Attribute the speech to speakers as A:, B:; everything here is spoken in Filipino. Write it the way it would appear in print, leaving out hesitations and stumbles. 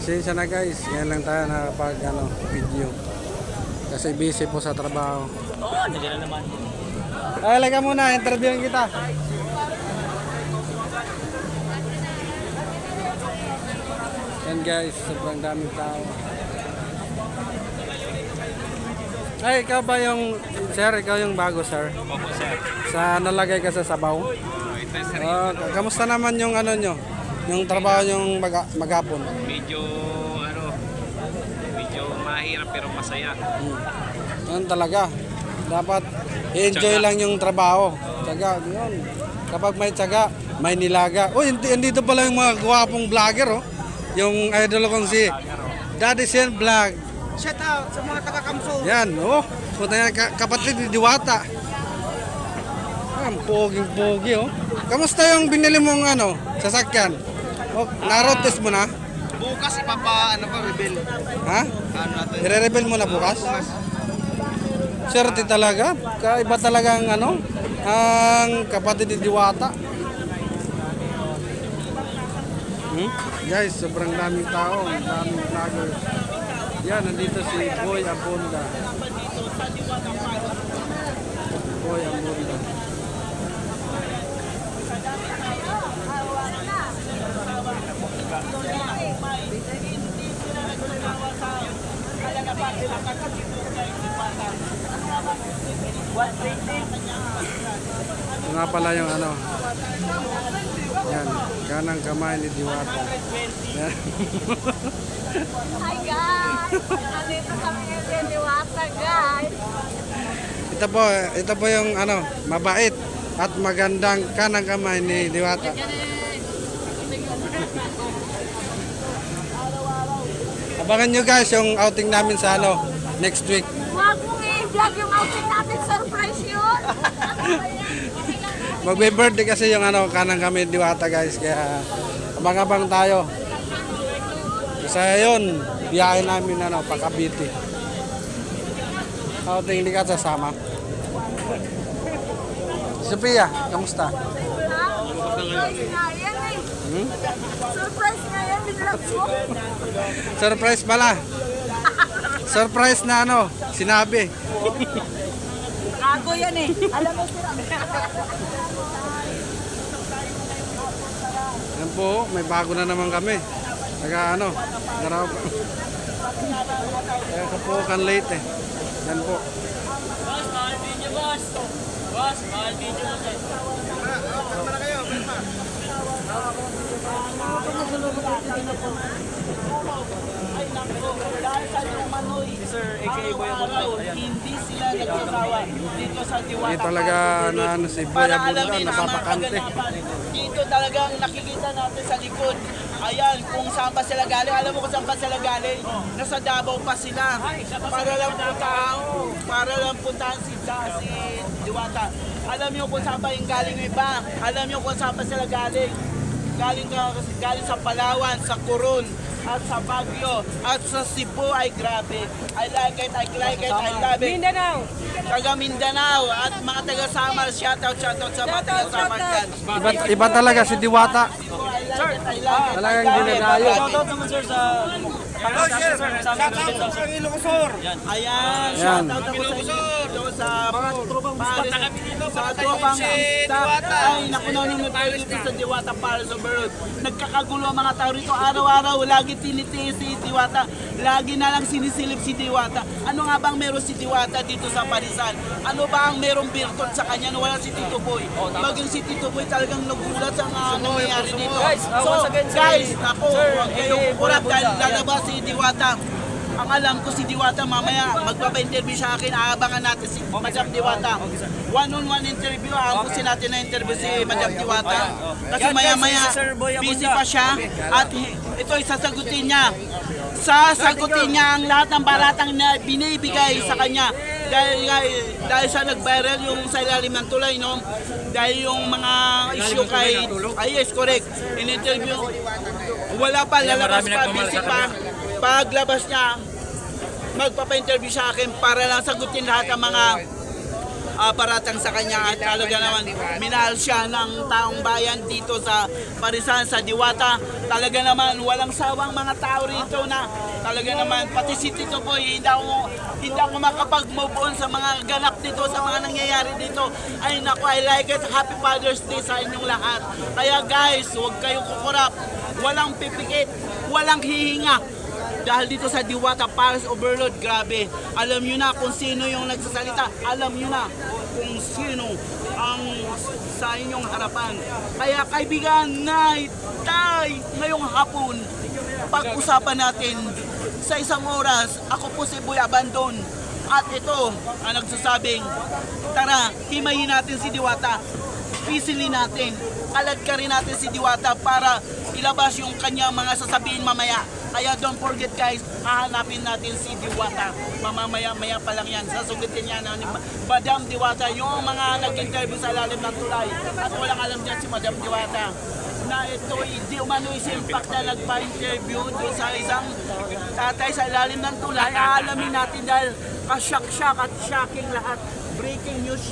A: Pasensya na guys, yan lang tayo nakapag video. Kasi busy po sa trabaho.
B: Oo, nandiyan na naman.
A: Ay, halika muna, interviewin kita. Yan guys, sobrang daming tao. Ay, ikaw ba yung, sir, ikaw yung bago, sir?
B: Opo, sir.
A: Sa nalagay ka sa sabaw?
B: Ito, sir.
A: Kamusta naman yung ano nyo? Yung trabaho yung maghapon?
B: Medyo, medyo mahirap pero masaya.
A: Yan talaga. Dapat i-enjoy lang yung trabaho. Tsaga, yun. Kapag may tsaga, may nilaga. Oh, dito pala yung mga guwapong vlogger, oh. Yung idol kong si Daddy Sen Vlog.
C: Shout out sa mga taga-Kamso.
A: Yan, oh. Punta yan, kapatid ni Diwata. Ang poging-pogi, oh. Kamusta yung binili mong sasakyan? Oh, narotes mo na?
C: Bukas reveal.
A: Ha?
C: Natin?
A: I-reveal mo na bukas? Swerte talaga. Kaiba talaga ang ang kapatid ni Diwata. Guys, sobrang daming tao, ang daming vloggers. Yan, nandito si Boy Abunda. Boy Abunda. Ito nga pala yung yan, kanang kamay ni Diwata. Yan.
D: Hi guys! Nandito kami ngayon Diwata guys!
A: Ito po yung mabait at magandang kanang kamay ni Diwata. Abangan nyo guys yung outing namin sa next week.
D: Huwag mong i-vlog yung outfit natin, surprise yun!
A: Magbe-birthday kasi yung kanang kami Diwata guys, kaya abang-abang tayo. Kasi yun, biyahe namin pa Cavite. Outing, hindi ka sasama. Sophia, kamusta?
D: Ha? Surprise nga yan eh! Surprise nga yan, binlog mo!
A: Surprise pala. Surprise na sinabi.
D: Gago yan eh! Alam mo sila!
A: Yan po, may bago na naman kami. Naraw. Kaya po kan late eh. Yan po.
B: Boss, mahal video, boss. Boss, mahal video, boss. Sir, aka Boy Abunda. Hindi sila nagsasawa dito sa Diwata.
A: Hindi talaga si Boy Abunda napapakante.
C: Dito talagang nakikita natin sa likod. Ayan, kung saan pa sila galing. Alam mo kung saan pa sila galing? Nasa Davao pa sila. Para lang puntahan si Diwata. Alam niyo kung saan pa yung galing yung iba. Alam niyo kung saan pa sila galing. Galing sa Palawan, sa Coron, at sa Baguio, at sa Cebu. Ay grabe. I like it, I love it.
D: Mindanao!
C: Taga Mindanao at mga taga Samar. Shoutout sa mga taga Samar dyan.
A: Iba talaga si Diwata.
C: Sir, I love it.
A: Talagang dinadayo.
B: Shoutout naman, sir, sa... Shoutout sa Ilocosur.
C: Ayan,
A: Yan.
C: shoutout ako sa inyo sa mga tropang bisita kami dito. Sa tropang bisita. Ay, naku, nanonood tayo dito sa Diwata Paris Overload. Nagkakagulo ang mga tao rito. Araw-araw, lagi tinitiis si Diwata. Lagi na lang sinisilip si Diwata. Ano nga bang meron si Diwata dito sa Parisan? Ano ba ang merong birtud sa kanya na wala si Tito Boy? Maging si Tito Boy talagang nagulat sa nangyayari dito. So, guys, naku, huwag kayong kukurap dahil lalabas si Diwata. Ang alam ko si Diwata mamaya magpapa-interview sa akin, aabangan natin si Madam Diwata. One-on-one interview, aangusin natin na interview si Madam Diwata. Kasi maya-maya busy pa siya at ito ay sasagutin niya. Sasagutin niya ang lahat ng baratang na binibigay sa kanya. Dahil sa nag-viral yung sa ilalim ng tulay, no? Dahil yung mga issue kay... yes, correct. In-interview, wala pa, lalabas pa, busy pa. Paglabas niya, magpapa-interview sa akin para lang sagutin lahat ng mga paratang sa kanya at talaga naman minahal siya ng taong bayan dito sa Parisan, sa Diwata. Talaga naman walang sawang mga tao rito na talaga naman pati si Tito Boy hindi ako makapag-move on sa mga ganap dito, sa mga nangyayari dito. Ay naku, I like it. Happy Father's Day sa inyong lahat. Kaya guys, huwag kayong kukurap. Walang pipikit, walang hihinga. Dahil dito sa Diwata Palace Overload, grabe. Alam nyo na kung sino yung nagsasalita. Alam nyo na kung sino ang sa inyong harapan. Kaya kaibigan, night, tay, ngayong hapon, pag-usapan natin sa isang oras. Ako po si Boy Abandon. At ito ang nagsasabing, tara, himayin natin si Diwata. Pisilin natin, kaladkarin natin si Diwata para ilabas yung kanyang mga sasabihin mamaya. Kaya don't forget guys, hahanapin natin si Diwata. Mamamaya-maya pa lang yan. Sasugutin niya na ni Madam Diwata, yung mga nag-interview sa lalim ng tulay. At walang alam dyan si Madam Diwata na ito hindi umano impact na nagpa-interview doon sa isang tatay sa lalim ng tulay. Aalamin natin dahil kasyak-syak at shocking lahat. Breaking news siya.